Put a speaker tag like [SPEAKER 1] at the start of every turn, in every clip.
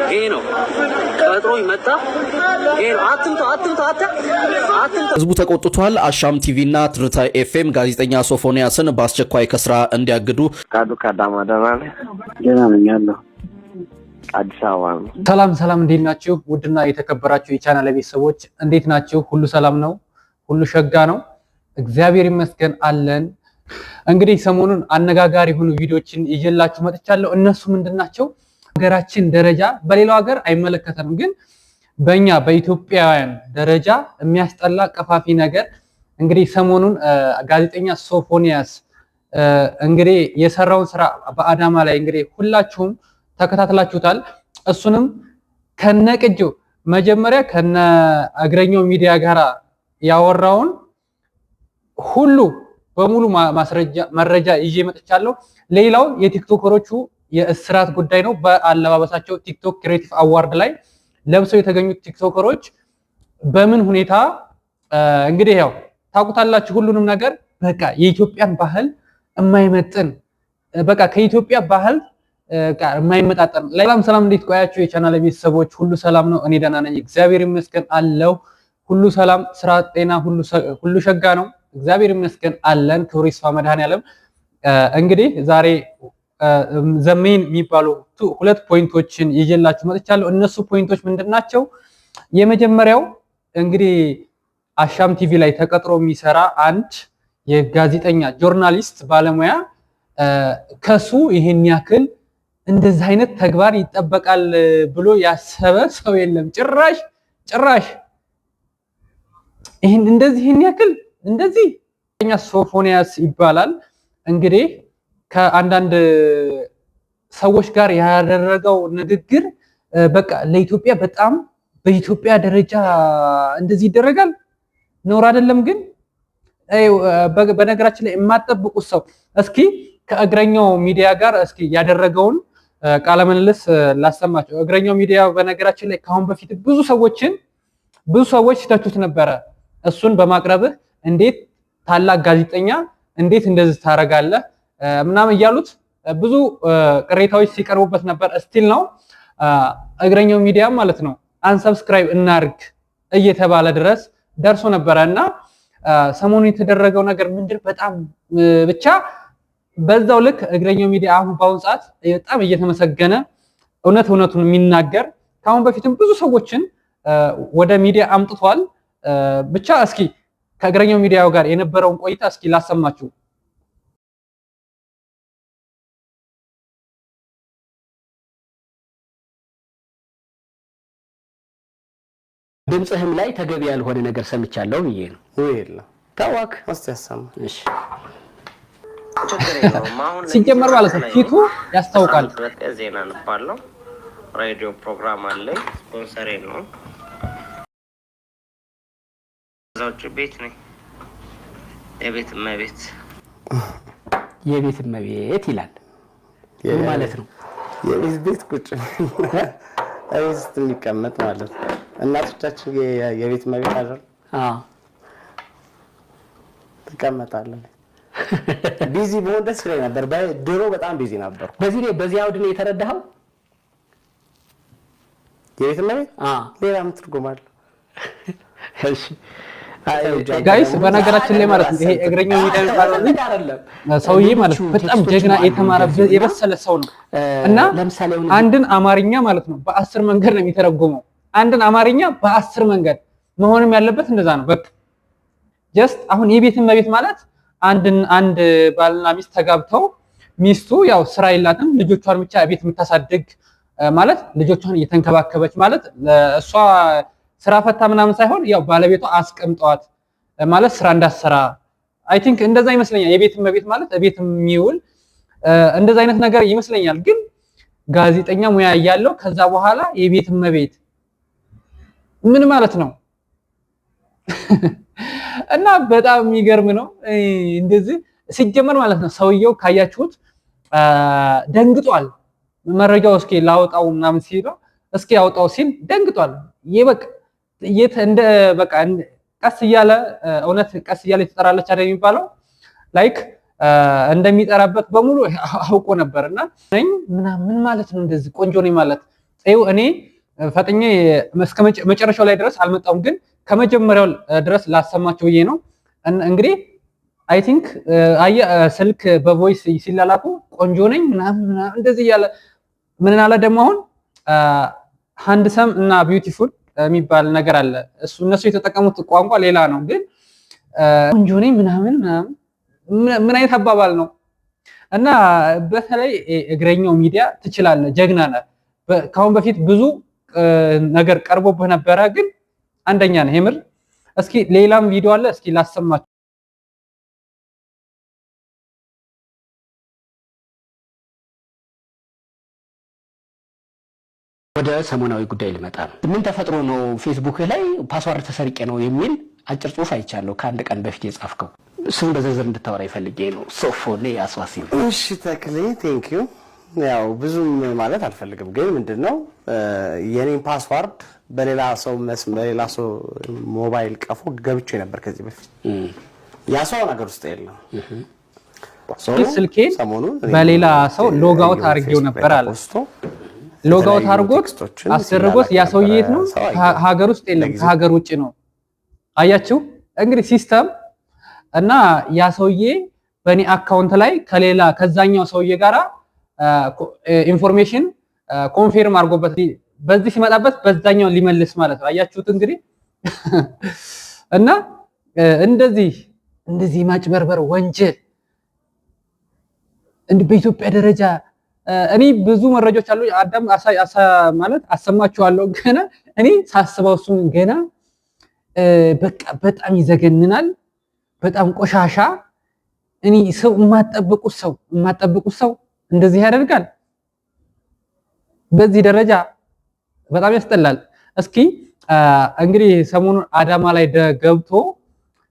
[SPEAKER 1] ይሄ ነው ቀጥሮ ይመጣ። ይሄ ነው አትምታ።
[SPEAKER 2] ህዝቡ ተቆጥቷል። አሻም ቲቪና ትርታ ኤፍኤም ጋዜጠኛ ሶፎንያስን በአስቸኳይ ከስራ እንዲያግዱ
[SPEAKER 3] ካዳማ ደህና ነኝ ያለው አዲስ አበባ ነው።
[SPEAKER 4] ሰላም እንዴት ናችሁ? ውድና የተከበራችሁ የቻናል ቤተሰቦች እንዴት ናችሁ? ሁሉ ሰላም ነው? ሁሉ ሸጋ ነው? እግዚአብሔር ይመስገን አለን። እንግዲህ ሰሞኑን አነጋጋሪ የሆኑ ቪዲዮዎችን ይዤላችሁ መጥቻለሁ። እነሱ ምንድናቸው? ሀገራችን ደረጃ በሌላው ሀገር አይመለከተንም፣ ግን በእኛ በኢትዮጵያውያን ደረጃ የሚያስጠላ ቀፋፊ ነገር እንግዲህ ሰሞኑን ጋዜጠኛ ሶፎንያስ እንግዲህ የሰራውን ስራ በአዳማ ላይ እንግዲህ ሁላችሁም ተከታትላችሁታል። እሱንም ከነቅጂው መጀመሪያ ከነ እግረኛው ሚዲያ ጋር ያወራውን ሁሉ በሙሉ መረጃ ይዤ መጥቻለሁ። ሌላው የቲክቶከሮቹ የእስራት ጉዳይ ነው። በአለባበሳቸው ቲክቶክ ክሬቲቭ አዋርድ ላይ ለብሰው የተገኙት ቲክቶከሮች በምን ሁኔታ እንግዲህ ያው ታውቁታላችሁ ሁሉንም ነገር። በቃ የኢትዮጵያን ባህል የማይመጥን በቃ ከኢትዮጵያ ባህል ጋር የማይመጣጠን። ሰላም እንዴት ቆያችሁ የቻናል ቤተሰቦች? ሁሉ ሰላም ነው? እኔ ደህና ነኝ እግዚአብሔር ይመስገን አለው። ሁሉ ሰላም፣ ስራ፣ ጤና ሁሉ ሸጋ ነው እግዚአብሔር ይመስገን አለን። ክብሩ ይስፋ መድኃኔዓለም። እንግዲህ ዛሬ ዘሜን የሚባሉ ሁለት ፖይንቶችን ይዤላችሁ መጥቻለሁ። እነሱ ፖይንቶች ምንድናቸው? የመጀመሪያው እንግዲህ አሻም ቲቪ ላይ ተቀጥሮ የሚሰራ አንድ የጋዜጠኛ ጆርናሊስት ባለሙያ ከሱ ይሄን ያክል እንደዚህ አይነት ተግባር ይጠበቃል ብሎ ያሰበ ሰው የለም። ጭራሽ ይሄን ያክል እንደዚህ ሶፎንያስ ይባላል። እንግዲህ ከአንዳንድ ሰዎች ጋር ያደረገው ንግግር በቃ ለኢትዮጵያ በጣም በኢትዮጵያ ደረጃ እንደዚህ ይደረጋል ነውር አይደለም። ግን በነገራችን ላይ የማጠብቁት ሰው እስኪ ከእግረኛው ሚዲያ ጋር እስኪ ያደረገውን ቃለ ምልልስ ላሰማቸው። እግረኛው ሚዲያ በነገራችን ላይ ካሁን በፊት ብዙ ሰዎች ሲተቹት ነበረ። እሱን በማቅረብህ እንዴት ታላቅ ጋዜጠኛ እንዴት እንደዚህ ታረጋለህ ምናምን እያሉት ብዙ ቅሬታዎች ሲቀርቡበት ነበር። ስቲል ነው እግረኛው ሚዲያ ማለት ነው አንሰብስክራይብ እናርግ እየተባለ ድረስ ደርሶ ነበረ። እና ሰሞኑን የተደረገው ነገር ምንድን በጣም ብቻ በዛው ልክ እግረኛው ሚዲያ አሁን በአሁኑ ሰዓት በጣም እየተመሰገነ እውነቱን የሚናገር ካሁን በፊትም ብዙ ሰዎችን ወደ ሚዲያ አምጥቷል። ብቻ እስኪ ከእግረኛው ሚዲያው ጋር የነበረውን ቆይታ እስኪ ላሰማችሁ።
[SPEAKER 5] ድምጽህም ላይ ተገቢ ያልሆነ ነገር ሰምቻለሁ ብዬ ነው።
[SPEAKER 3] ወይላ
[SPEAKER 5] ታዋክ
[SPEAKER 3] አስተያሰማ
[SPEAKER 5] እሺ
[SPEAKER 4] ሲጀመር ማለት ነው ፊቱ ያስታውቃል።
[SPEAKER 3] ዜና ነባለው ሬዲዮ ፕሮግራም አለ ስፖንሰር ነው። ዛውጭ ቤት ነኝ የቤት እመቤት ይላል ማለት ነው። የቤት ቁጭ አይስት የሚቀመጥ ማለት ነው። እናቶቻችን የቤት እመቤት አይደል? ተቀመጣለሁ። ቢዚ በሆነ ደስ ይለኝ ነበር። ድሮ በጣም ቢዚ ነበር።
[SPEAKER 5] በዚህ አውድ ነው የተረዳኸው?
[SPEAKER 3] የቤት እመቤት ሌላ ትርጉም አለው።
[SPEAKER 5] እሺ
[SPEAKER 4] ጋይስ በነገራችን ላይ ማለት ነው ይሄ እግረኛው ሚዲያ የሚባለው ሰውዬ ማለት ነው በጣም ጀግና የተማረ የበሰለ ሰው ነው። እና አንድን አማርኛ ማለት ነው በ10 መንገድ ነው የሚተረጎመው። አንድን አማርኛ በ10 መንገድ መሆንም ያለበት እንደዛ ነው። በቃ ጀስት አሁን የቤት እመቤት ማለት አንድ ባልና ሚስት ተጋብተው ሚስቱ ያው ስራ የላትም ልጆቿን ብቻ ቤት የምታሳድግ ማለት ልጆቿን እየተንከባከበች ማለት እሷ ስራ ፈታ ምናምን ሳይሆን ያው ባለቤቷ አስቀምጧት ማለት ስራ እንዳትሰራ አይ ቲንክ እንደዛ ይመስለኛል። የቤት እመቤት ማለት ቤት የሚውል እንደዛ አይነት ነገር ይመስለኛል። ግን ጋዜጠኛ ሙያ ያለው ከዛ በኋላ የቤት እመቤት ምን ማለት ነው? እና በጣም የሚገርም ነው። እንደዚህ ሲጀመር ማለት ነው ሰውየው ካያችሁት ደንግጧል። መረጃው እስኪ ላውጣው ምናምን ሲለው እስኪ ያውጣው ሲል ደንግጧል። በቃ ቀስ እያለ እውነት ቀስ እያለ ትጠራለች አይደል የሚባለው ላይክ እንደሚጠራበት በሙሉ አውቆ ነበርና ምን ማለት ነው እንደዚህ ቆንጆ ነኝ ማለት ይኸው እኔ ፈጥኜ እስከ መጨረሻው ላይ ድረስ አልመጣሁም፣ ግን ከመጀመሪያው ድረስ ላሰማችሁ ብዬ ነው። እንግዲህ አይ ቲንክ ስልክ በቮይስ ሲላላኩ ቆንጆ ነኝ ምናምን እንደዚህ እያለ ምን አለ ደግሞ አሁን ሃንድሰም እና ቢዩቲፉል የሚባል ነገር አለ። እነሱ የተጠቀሙት ቋንቋ ሌላ ነው፣ ግን ቆንጆ ነኝ ምናምን ምን አይነት አባባል ነው? እና በተለይ እግረኛው ሚዲያ ትችላለህ፣ ጀግና ነህ። ከአሁን በፊት ብዙ ነገር ቀርቦብህ ነበረ፣ ግን አንደኛ ነህ የምር። እስኪ ሌላም ቪዲዮ አለ፣ እስኪ ላሰማችሁ።
[SPEAKER 5] ወደ ሰሞናዊ ጉዳይ ልመጣ ነው። ምን ተፈጥሮ ነው ፌስቡክ ላይ ፓስዋርድ ተሰርቄ ነው የሚል አጭር ጽሑፍ አይቻለሁ ከአንድ ቀን በፊት የጻፍከው። እሱን በዝርዝር እንድታወራ ይፈልጌ ነው። ሶፎንያስ ዋሲም።
[SPEAKER 3] እሺ ተክሌ ቴንክ ዩ። ያው ብዙም ማለት አልፈልግም፣ ግን ምንድነው የኔን ፓስዋርድ በሌላ ሰው ሞባይል ቀፎ ገብቼ ነበር ከዚህ በፊት። ያ ሰው ነገር ውስጥ የለም።
[SPEAKER 4] ስልኬን በሌላ ሰው ሎግ አውት አድርጌው ነበር አለ። ሎግ አውት አድርጎት አስደርጎት ያ ሰውዬ የት ነው? ሀገር ውስጥ የለም፣ ከሀገር ውጭ ነው። አያችሁ እንግዲህ ሲስተም እና ያ ሰውዬ በእኔ አካውንት ላይ ከዛኛው ሰውዬ ጋራ ኢንፎርሜሽን ኮንፊርም አድርጎበት በዚህ ሲመጣበት በዛኛው ሊመልስ ማለት ነው። አያችሁት እንግዲህ እና እንደዚህ ማጭበርበር ወንጀል በኢትዮጵያ ደረጃ እኔ ብዙ መረጃዎች አሉ። አዳም ማለት አሰማችኋለሁ። ገና እኔ ሳስበው እሱን ገና በቃ በጣም ይዘገንናል። በጣም ቆሻሻ። እኔ ሰው የማትጠብቁት ሰው እንደዚህ ያደርጋል በዚህ ደረጃ በጣም ያስጠላል። እስኪ እንግዲህ ሰሞኑን አዳማ ላይ ገብቶ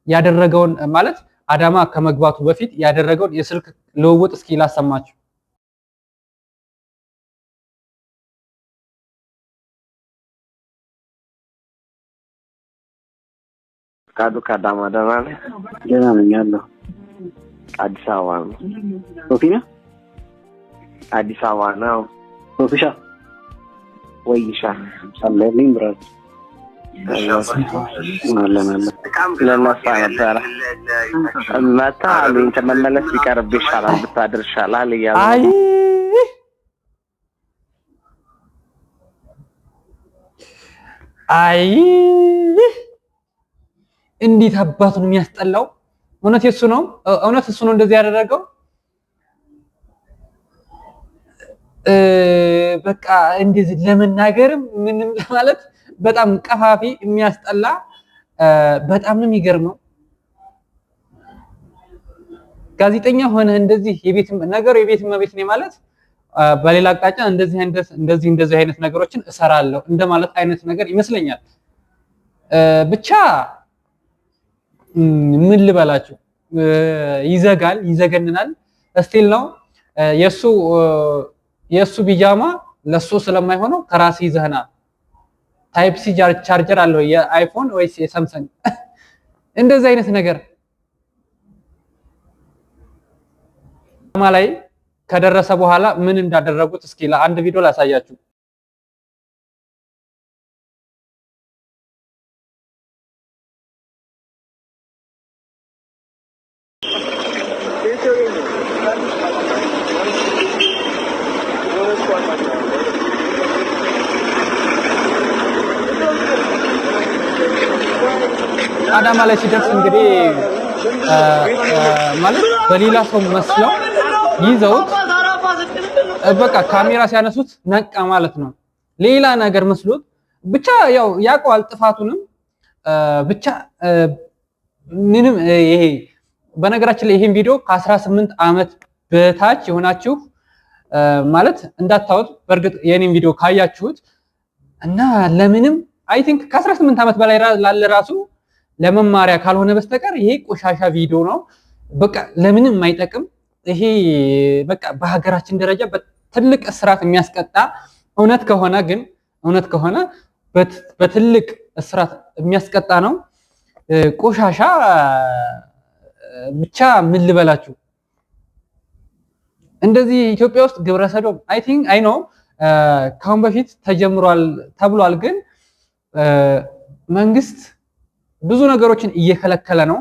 [SPEAKER 4] ያደረገውን ማለት አዳማ ከመግባቱ በፊት ያደረገውን የስልክ ልውውጥ እስኪ ላሰማችሁ።
[SPEAKER 6] ከአዳማ ደህና ነህ? ደህና ነኝ አለሁ። አዲስ አበባ ነው። ሶፊያ አዲስ አበባ ነው። ሶፊሻ ወይሻ ሰለልኝ ብራት ለነሳ ነበረ መታ አሉኝ። ተመለስ ቢቀርብ ይሻላል ብታድር ይሻላል እያሉ
[SPEAKER 4] አይ እንዴት አባቱን የሚያስጠላው! እውነት እሱ ነው እንደዚህ ያደረገው። በቃ እንደዚህ ለመናገርም ምንም ለማለት በጣም ቀፋፊ የሚያስጠላ በጣም ነው የሚገርመው። ጋዜጠኛ ሆነ እንደዚህ የቤት እመቤት ነኝ ማለት በሌላ አቅጣጫ እንደዚህ አይነት ነገሮችን እሰራለሁ እንደማለት አይነት ነገር ይመስለኛል። ብቻ ምን ልበላችሁ፣ ይዘገንናል። ስቲል ነው የሱ ቢጃማ ለሱ ስለማይሆነው ከራስ ይዘህና ታይፕ ሲ ቻርጀር አለው የአይፎን ወይስ የሳምሰንግ እንደዚህ አይነት ነገር ላይ ከደረሰ በኋላ ምን እንዳደረጉት እስኪ ለአንድ ቪዲዮ ላሳያችሁ። አዳማ ላይ ሲደርስ እንግዲህ ማለት በሌላ ሰው መስለው ይዘውት በቃ ካሜራ ሲያነሱት ነቃ ማለት ነው። ሌላ ነገር መስሎት ብቻ ያው ያውቀዋል ጥፋቱንም ብቻ ምንም ይሄ በነገራችን ላይ ይሄን ቪዲዮ ከ18 ዓመት በታች የሆናችሁ ማለት እንዳታወጥ። በእርግጥ የኔን ቪዲዮ ካያችሁት እና ለምንም አይ ቲንክ ከ18 ዓመት በላይ ላለ ራሱ ለመማሪያ ካልሆነ በስተቀር ይሄ ቆሻሻ ቪዲዮ ነው። በቃ ለምንም የማይጠቅም ይሄ በቃ በሀገራችን ደረጃ በትልቅ እስራት የሚያስቀጣ እውነት ከሆነ በትልቅ እስራት የሚያስቀጣ ነው። ቆሻሻ ብቻ ምን ልበላችሁ። እንደዚህ ኢትዮጵያ ውስጥ ግብረ ሰዶም አይ ኖ ካሁን በፊት ተጀምሯል ተብሏል። ግን መንግስት ብዙ ነገሮችን እየከለከለ ነው።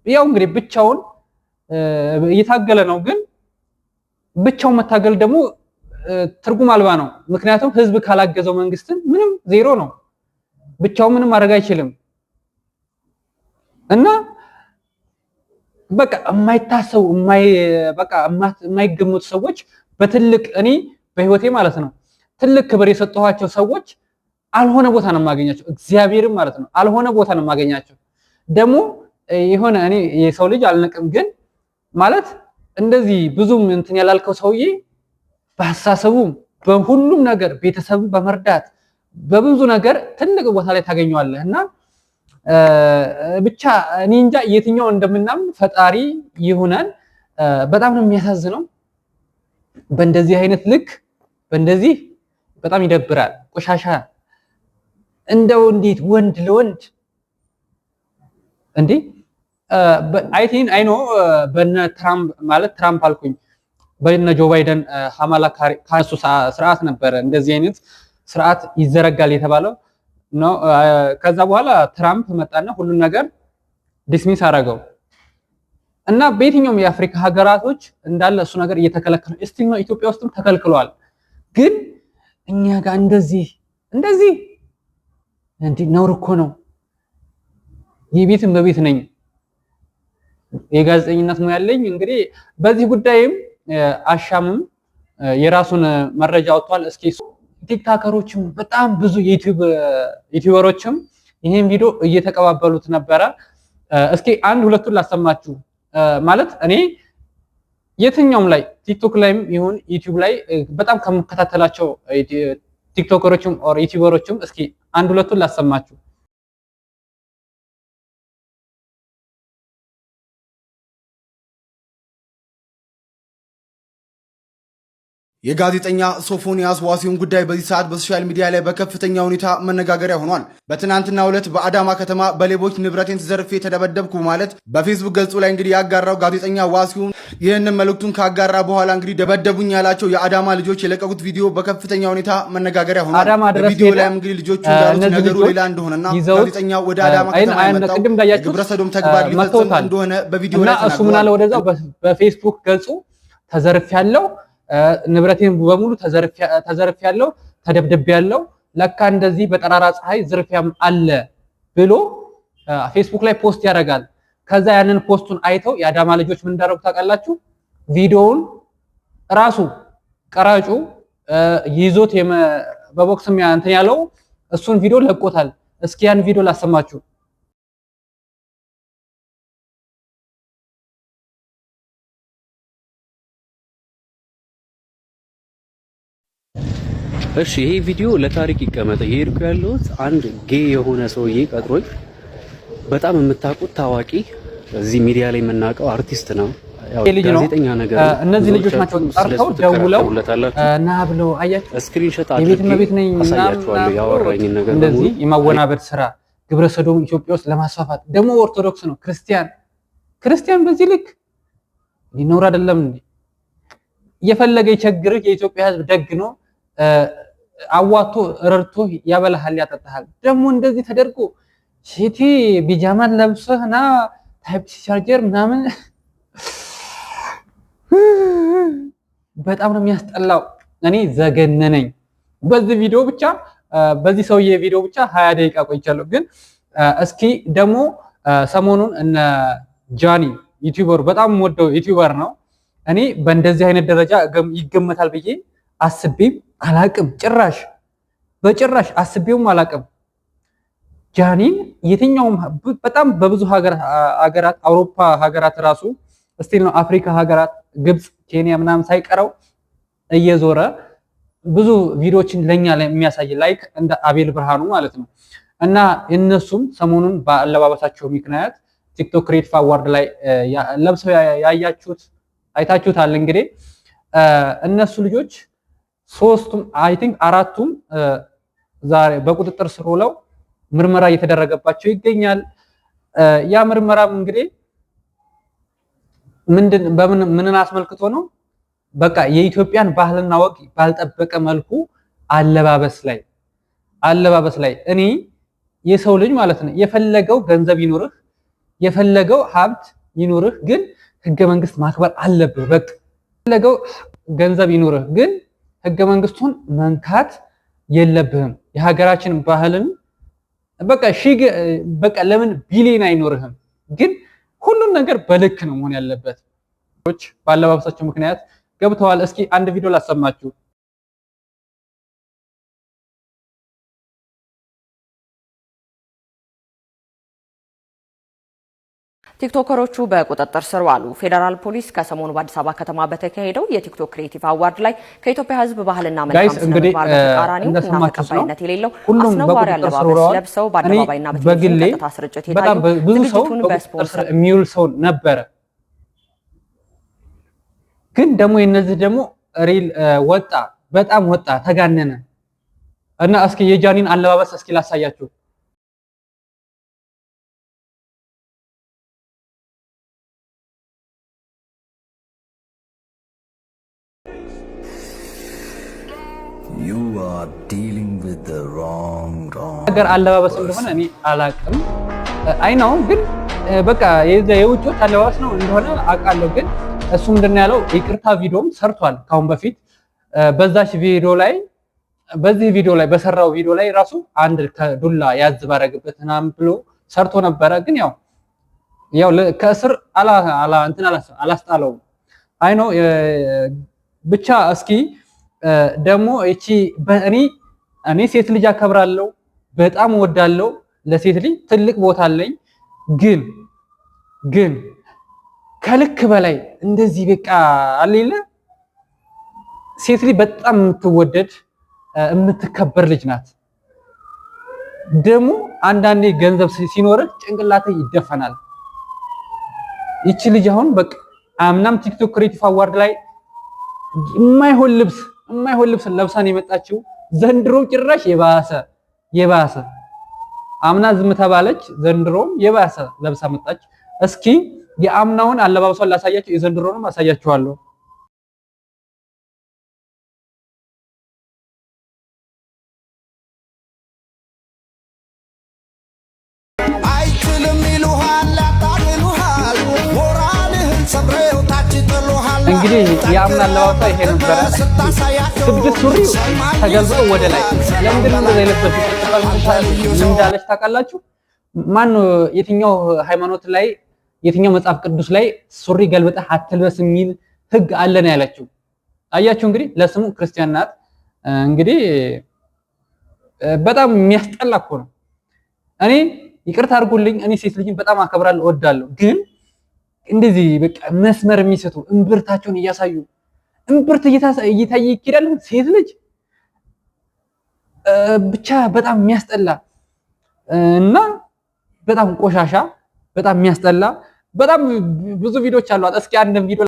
[SPEAKER 4] ያው እንግዲህ ብቻውን እየታገለ ነው። ግን ብቻውን መታገል ደግሞ ትርጉም አልባ ነው። ምክንያቱም ህዝብ ካላገዘው መንግስትን ምንም ዜሮ ነው። ብቻውን ምንም ማድረግ አይችልም። እና በቃ የማይታሰቡ የማይገመቱ ሰዎች በትልቅ እኔ በህይወቴ ማለት ነው ትልቅ ክብር የሰጠኋቸው ሰዎች አልሆነ ቦታ ነው የማገኛቸው። እግዚአብሔርም ማለት ነው አልሆነ ቦታ ነው የማገኛቸው። ደግሞ የሆነ እኔ የሰው ልጅ አልነቅም፣ ግን ማለት እንደዚህ ብዙም እንትን ያላልከው ሰውዬ በሐሳቡ በሁሉም ነገር ቤተሰብ በመርዳት በብዙ ነገር ትልቅ ቦታ ላይ ታገኘዋለህ። እና ብቻ እኔ እንጃ የትኛው እንደምናምን ፈጣሪ ይሁነን። በጣም ነው የሚያሳዝነው። በእንደዚህ አይነት ልክ በእንደዚህ በጣም ይደብራል። ቆሻሻ እንደው እንዴት ወንድ ለወንድ እንዴ አይ ኖ በነ ትራምፕ ማለት ትራምፕ አልኩኝ በነ ጆ ባይደን ሐማላ ካሱ ስርዓት ነበረ እንደዚህ አይነት ስርዓት ይዘረጋል የተባለው ነው። ከዛ በኋላ ትራምፕ መጣና ሁሉን ነገር ዲስሚስ አደረገው እና በየትኛውም የአፍሪካ ሀገራቶች እንዳለ እሱ ነገር እየተከለከለ እስቲል ነው። ኢትዮጵያ ውስጥም ተከልክሏል። ግን እኛ ጋር እንደዚህ እንዴ ነውር እኮ ነው። የቤትም በቤት ነኝ የጋዜጠኝነት ሙያ ያለኝ። እንግዲህ በዚህ ጉዳይም አሻምም የራሱን መረጃ አውጥቷል። እስኪ ቲክታከሮችም በጣም ብዙ ዩቲዩበሮችም ይሄን ቪዲዮ እየተቀባበሉት ነበረ። እስኪ አንድ ሁለቱን ላሰማችሁ። ማለት እኔ የትኛውም ላይ ቲክቶክ ላይም ይሁን ዩቲዩብ ላይ በጣም ከምከታተላቸው ቲክቶከሮችም ኦር ዩቲዩበሮችም እስኪ አንድ ሁለቱን ላሰማችሁ።
[SPEAKER 7] የጋዜጠኛ ሶፎንያስ ዋሲሁን ጉዳይ በዚህ ሰዓት በሶሻል ሚዲያ ላይ በከፍተኛ ሁኔታ መነጋገሪያ ሆኗል። በትናንትናው ዕለት በአዳማ ከተማ በሌቦች ንብረቴን ተዘርፌ ተደበደብኩ ማለት በፌስቡክ ገጹ ላይ እንግዲህ ያጋራው ጋዜጠኛ ዋሲሁን ይህንን መልእክቱን ካጋራ በኋላ እንግዲህ ደበደቡኝ ያላቸው የአዳማ ልጆች የለቀቁት ቪዲዮ በከፍተኛ ሁኔታ መነጋገሪያ ሆኗል። በቪዲዮ ላይ እንግዲህ ልጆቹ እንዳሉት ነገሩ ሌላ እንደሆነና ጋዜጠኛው ወደ አዳማ ከተማ የመጣው ግብረ ሰዶም ተግባር ሊፈጽም እንደሆነ በቪዲዮ ላይ ተናግሯል።
[SPEAKER 4] እሱ ምን አለ ወደዛው በፌስቡክ ገጹ ተዘርፌያለሁ፣ ንብረቴን በሙሉ ተዘርፌያለሁ፣ ተደብድቤያለሁ፣ ለካ እንደዚህ በጠራራ ፀሐይ ዝርፊያም አለ ብሎ ፌስቡክ ላይ ፖስት ያደርጋል። ከዛ ያንን ፖስቱን አይተው የአዳማ ልጆች ምን እንዳደረጉ ታውቃላችሁ? ቪዲዮውን ራሱ ቀራጩ ይዞት በቦክስም እንትን ያለው እሱን ቪዲዮ ለቆታል። እስኪ ያን ቪዲዮ ላሰማችሁ።
[SPEAKER 1] እሺ ይሄ ቪዲዮ ለታሪክ ይቀመጥ። የሄድኩ ያለሁት አንድ ጌ የሆነ ሰውዬ ቀጥሮኝ በጣም የምታውቁት ታዋቂ እዚህ ሚዲያ ላይ የምናውቀው አርቲስት ነው። ያው ጋዜጠኛ ነገር
[SPEAKER 4] እነዚህ ልጆች ናቸው ጠርተው ደውለው እና ብለው አያችሁ
[SPEAKER 1] ስክሪንሾት
[SPEAKER 4] አድርጌ
[SPEAKER 1] አሳያችኋለሁ። ያወራኝ ነገር
[SPEAKER 4] እንደዚህ የማወናበድ ስራ ግብረ ሰዶም ኢትዮጵያ ውስጥ ለማስፋፋት ደግሞ ኦርቶዶክስ ነው ክርስቲያን በዚህ ልክ ሊኖር አይደለም እንዴ? የፈለገ ይቸግርህ የኢትዮጵያ ሕዝብ ደግ ነው። አዋቶ ረርቶ ያበላሃል ያጠጣሃል። ደግሞ እንደዚህ ተደርጎ ሺቲ ቢጃማን ለብሰህና ታይፕ ቻርጀር ምናምን በጣም ነው የሚያስጠላው። እኔ ዘገነነኝ። በዚህ ቪዲዮ ብቻ በዚህ ሰውዬ ቪዲዮ ብቻ 20 ደቂቃ ቆይቻለሁ። ግን እስኪ ደግሞ ሰሞኑን እነ ጃኒ ዩቲዩበር በጣም ወደው ዩቲዩበር ነው። እኔ በእንደዚህ አይነት ደረጃ ይገመታል ብዬ አስቤም አላቅም። በጭራሽ አስቤውም አላቅም። ጃኒን የትኛውም በጣም በብዙ ሀገራት አውሮፓ ሀገራት ራሱ ስቲል ነው አፍሪካ ሀገራት ግብጽ፣ ኬንያ ምናምን ሳይቀረው እየዞረ ብዙ ቪዲዮዎችን ለኛ ላይ የሚያሳይ ላይክ እንደ አቤል ብርሃኑ ማለት ነው። እና እነሱም ሰሞኑን በአለባበሳቸው ምክንያት ቲክቶክ ክሬቲቭ አዋርድ ላይ ለብሰው አይታችሁታል። እንግዲህ እነሱ ልጆች ሶስቱም አይ ቲንክ አራቱም ዛሬ በቁጥጥር ስር ውለው ምርመራ እየተደረገባቸው ይገኛል። ያ ምርመራም እንግዲህ ምንን አስመልክቶ ነው? በቃ የኢትዮጵያን ባህልና ወግ ባልጠበቀ መልኩ አለባበስ ላይ እኔ የሰው ልጅ ማለት ነው የፈለገው ገንዘብ ይኖርህ የፈለገው ሀብት ይኖርህ ግን ህገ መንግስት ማክበር አለብህ። በቃ የፈለገው ገንዘብ ይኖርህ ግን ህገ መንግስቱን መንካት የለብህም። የሀገራችን ባህልን በቃ ለምን ቢሊዮን አይኖርህም? ግን ሁሉን ነገር በልክ ነው መሆን ያለበት። ባለባበሳቸው ምክንያት ገብተዋል። እስኪ አንድ ቪዲዮ ላሰማችሁ።
[SPEAKER 8] ቲክቶከሮቹ በቁጥጥር ስር ዋሉ። ፌዴራል ፖሊስ ከሰሞኑ በአዲስ አበባ ከተማ በተካሄደው የቲክቶክ ክሬቲቭ አዋርድ ላይ ከኢትዮጵያ ሕዝብ ባህልና መልካም ስነምግባር በተቃራኒው እና ተቀባይነት የሌለው አስነዋሪ አለባበስ ለብሰው በአደባባይና በቴሌቪዥን ቀጥታ ስርጭት የታዩ ዝግጅቱን በስፖንሰር
[SPEAKER 4] የሚውል ሰው ነበረ። ግን ደግሞ የነዚህ ደግሞ ሪል በጣም ወጣ ተጋነነ እና እስኪ የጃኒን አለባበስ እስኪ ላሳያችሁ።
[SPEAKER 9] You are dealing with the wrong
[SPEAKER 4] ነገር አለባበስ እንደሆነ እኔ አላቅም። አይ ነው ግን በቃ የውጮች አለባበስ ነው እንደሆነ አውቃለሁ። ግን እሱ ምንድነው ያለው ይቅርታ ቪዲዮም ሰርቷል ካሁን በፊት በዚህ ቪዲዮ ላይ በሰራው ቪዲዮ ላይ ራሱ አንድ ከዱላ ያዝ ባረግበት ምናምን ብሎ ሰርቶ ነበረ። ግን ያው ከእስር አላስጣለውም። አይ ነው ብቻ እስኪ ደግሞ እቺ እኔ ሴት ልጅ አከብራለሁ፣ በጣም እወዳለሁ፣ ለሴት ልጅ ትልቅ ቦታ አለኝ። ግን ከልክ በላይ እንደዚህ በቃ አለለ ሴት ልጅ በጣም የምትወደድ የምትከበር ልጅ ናት። ደግሞ አንዳንዴ ገንዘብ ሲኖርህ ጭንቅላትህ ይደፈናል። ይቺ ልጅ አሁን በቃ አምናም ቲክቶክ ክሬቲቭ አዋርድ ላይ የማይሆን ልብስ ለብሳን የመጣችው ዘንድሮ ጭራሽ የባሰ አምና ዝም ተባለች፣ ዘንድሮም የባሰ ለብሳ መጣች። እስኪ የአምናውን አለባበሷን ላሳያችሁ፣ የዘንድሮንም አሳያችኋለሁ። እንግዲህ የአምና አለባበሷ ይሄ ነበረ። 6 ሱሪ ተገልብጦ ወደ ላይ ለምንድን ነው የለበሰው? እንዳለች ታውቃላችሁ? የትኛው ሃይማኖት ላይ የትኛው መጽሐፍ ቅዱስ ላይ ሱሪ ገልብጠህ አትልበስ የሚል ህግ አለ ነው ያለችው? አያችሁ እንግዲህ ለስሙ ክርስቲያን ናት። እንግዲህ በጣም የሚያስጠላ እኮ ነው። እኔ ይቅርታ አድርጉልኝ፣ እኔ ሴት ልጅን በጣም አከብራለሁ እወዳለሁ። ግን እንደዚህ በቃ መስመር የሚሰጡ እምብርታቸውን እያሳዩ እምብርት እየታየ ይኬዳል። ሴት ልጅ ብቻ በጣም የሚያስጠላ እና በጣም ቆሻሻ፣ በጣም የሚያስጠላ በጣም ብዙ ቪዲዮዎች አሏት። እስኪ አንድ ቪዲዮ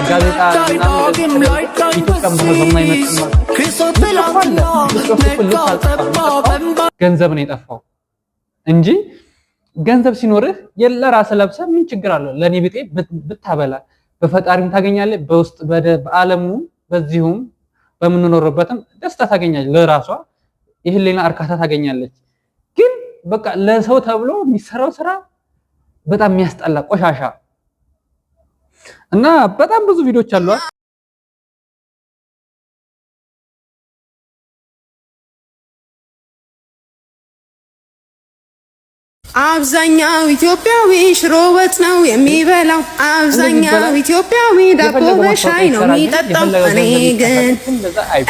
[SPEAKER 4] ጋዜጣ ገንዘብ ነው የጠፋው እንጂ ገንዘብ ሲኖርህ ለራስህ ለብሰህ ምን ችግር አለው? ለኔ ብጤ ብታበላ በፈጣሪም ታገኛለህ፣ በውስጥ በዓለሙ በዚሁም በምንኖርበትም ደስታ ታገኛለች። ለራሷ የህሊና እርካታ ታገኛለች። ግን በቃ ለሰው ተብሎ የሚሰራው ስራ በጣም የሚያስጠላ ቆሻሻ እና በጣም ብዙ ቪዲዮዎች አሉ።
[SPEAKER 10] አብዛኛው ኢትዮጵያዊ ሽሮ ወጥ ነው የሚበላው። አብዛኛው ኢትዮጵያዊ ዳቦ በሻይ ነው የሚጠጣው።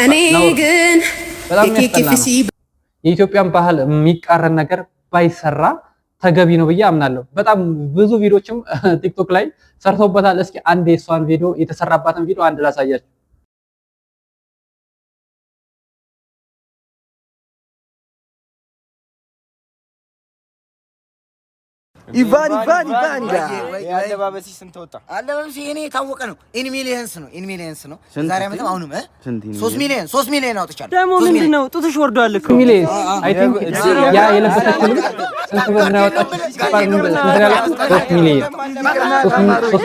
[SPEAKER 10] እኔ ግን
[SPEAKER 4] የኢትዮጵያን ባህል የሚቃረን ነገር ባይሰራ ተገቢ ነው ብዬ አምናለሁ። በጣም ብዙ ቪዲዮችም ቲክቶክ ላይ ሰርተውበታል። እስኪ አንድ የሷን ቪዲዮ የተሰራባትን ቪዲዮ አንድ ላሳያችሁ።
[SPEAKER 11] ኢቫን አለባበሲ ስንት ወጣ? አለባበሲ እኔ የታወቀ ነው። ኢን ሚሊየንስ ነው። ዛሬ አመት አሁንም 3 ሚሊዮን አውጥቻለሁ። ደግሞ ምንድነው ጡትሽ ወርዷል እኮ ሚሊየንስ
[SPEAKER 4] አይ ቲንክ ያ የለበሰችው ስንት ብር ነው ያወጣችው? 3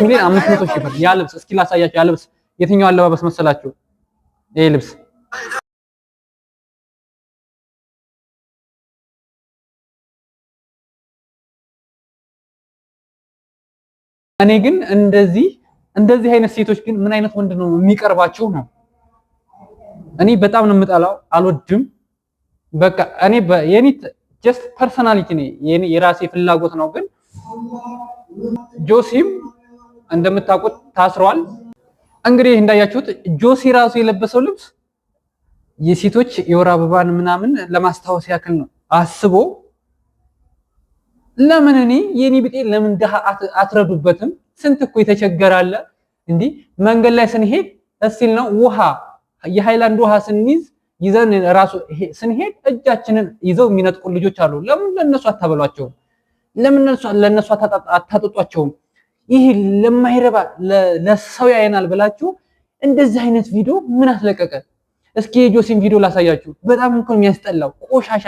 [SPEAKER 4] ሚሊዮን 500 ሺህ ብር ያ ልብስ። እስኪ ላሳያችሁ። ያ ልብስ የትኛው አለባበስ መሰላችሁ? ይሄ ልብስ እኔ ግን እንደዚህ አይነት ሴቶች ግን ምን አይነት ወንድ ነው የሚቀርባቸው ነው? እኔ በጣም ነው የምጠላው፣ አልወድም። በቃ እኔ የኔ ጀስት ፐርሰናሊቲ ነው፣ የራሴ ፍላጎት ነው። ግን ጆሲም እንደምታውቁት ታስሯል። እንግዲህ እንዳያችሁት ጆሲ ራሱ የለበሰው ልብስ የሴቶች የወር አበባን ምናምን ለማስታወስ ያክል ነው አስቦ። ለምን የኔ ቢጤ ለምን ደሃ አትረዱበትም? ስንት እኮ የተቸገራለ እንዴ! መንገድ ላይ ስንሄድ እስቲል ነው ውሃ የሃይላንድ ውሃ ስንይዝ ይዘን ራሱ ስንሄድ እጃችንን ይዘው የሚነጥቁ ልጆች አሉ። ለምን ለነሱ አታበሏቸው? ለምን ለነሱ አታጠጧቸው? ይሄ ለማይረባ ለሰው ያየናል ብላችሁ እንደዚህ አይነት ቪዲዮ ምን አስለቀቀ? እስኪ የጆሲን ቪዲዮ ላሳያችሁ። በጣም እኮ የሚያስጠላው ቆሻሻ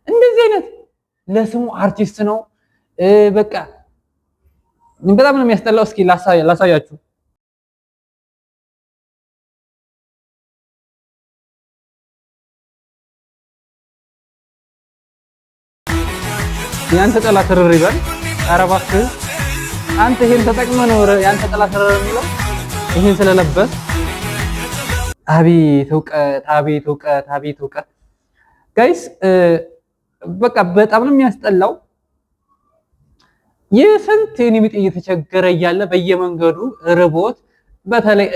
[SPEAKER 4] እንደዚህ አይነት ለስሙ አርቲስት ነው። በቃ በጣም ነው የሚያስጠላው። እስኪ ላሳያችሁ። ያንተ ጠላት ርር ይበል። ኧረ እባክህ አንተ ይሄን ተጠቅመህ ነው ያንተ ጠላት ርር የሚለው ይሄን ስለለበስ። አቤት እውቀት ጋይስ። በቃ በጣም ነው የሚያስጠላው። የስንት የኔ ቢጤ እየተቸገረ እያለ በየመንገዱ ርቦት፣ በተለይ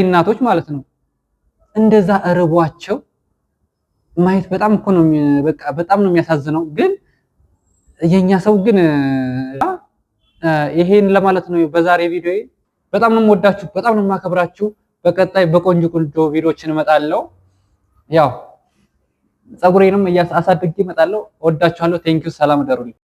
[SPEAKER 4] እናቶች ማለት ነው እንደዛ ርቧቸው ማየት በጣም እኮ ነው በቃ በጣም ነው የሚያሳዝነው። ግን የኛ ሰው ግን ይሄን ለማለት ነው በዛሬ ቪዲዮ። በጣም ነው የምወዳችሁ፣ በጣም ነው የማከብራችሁ። በቀጣይ በቆንጆ ቪዲዮዎችን እመጣለሁ። ያው ጸጉሬንም አሳድጌ እመጣለሁ። ወዳችኋለሁ። ቴንኪው። ሰላም ደሩልኝ።